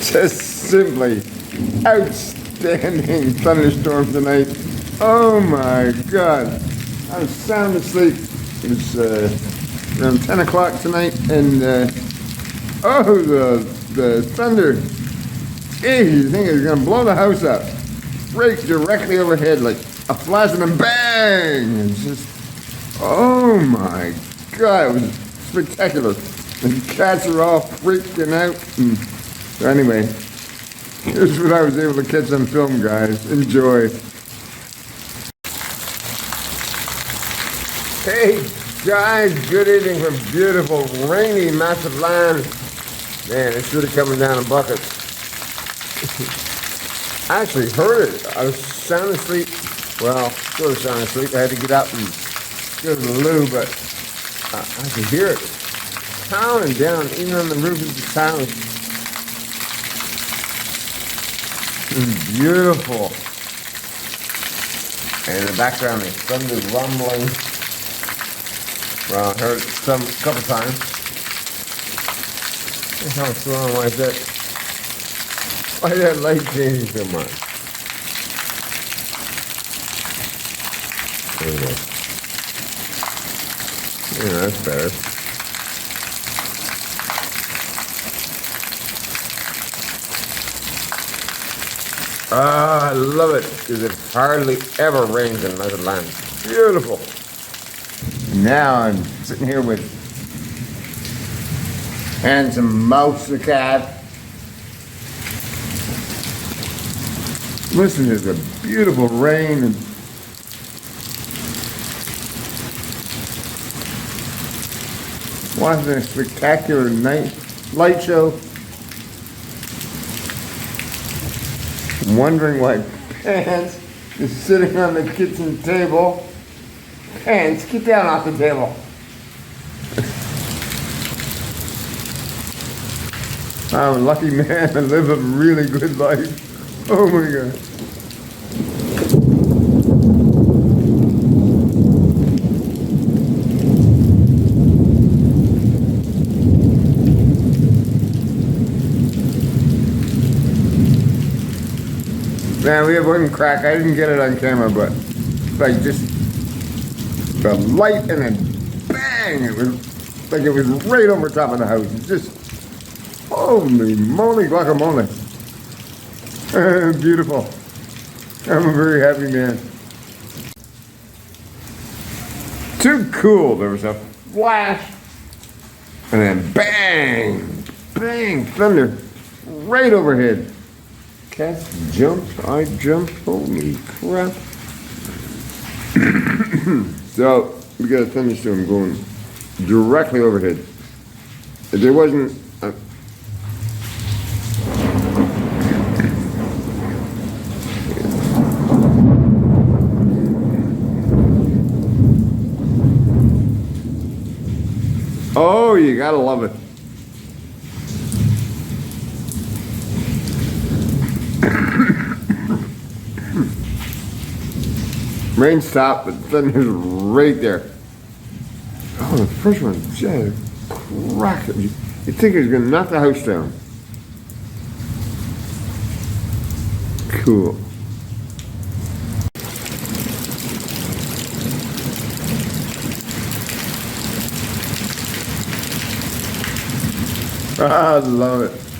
Just simply outstanding thunderstorm tonight. Oh my God. I was sound asleep. It was around 10 o'clock tonight, and the thunder. Geez, you think it was gonna blow the house up. Right directly overhead like a flash and then bang! It's just, oh my God, it was spectacular. The cats are all freaking out. And so anyway, here's what I was able to catch on film, guys. Enjoy. Hey guys, good evening from beautiful, rainy Mazatlan. Man, it's really coming down in buckets. I actually heard it. I was sound asleep. Well, sort of sound asleep. I had to get up and go to the loo, but I could hear it pounding down, even on the roof of the town. It's beautiful. And in the background, the thunder rumbling. Well, I heard it a couple times. What's wrong like that? Why is that light changing so much? There we go. Yeah, that's better. Ah, I love it, because it hardly ever rains in Mazatlan. Beautiful. Now I'm sitting here with handsome Mouse the cat. Listen to the beautiful rain and watching a spectacular light show. Wondering why Pants is sitting on the kitchen table. Pants, get down off the table. I'm a lucky man. I live a really good life. Oh my God. Man, we have one crack. I didn't get it on camera, but like just the light and then bang! It was like it was right over top of the house. It's just holy moly guacamole. Beautiful. I'm a very happy man. Too cool. There was a flash and then bang! Bang! Thunder right overhead. Cats jumped, I jumped, holy crap. So, we got a thunderstorm going directly overhead. If there wasn't oh, you gotta love it. Rain stopped, but thunder's right there. Oh, the first one just cracked it. You'd think it was going to knock the house down. Cool. I love it.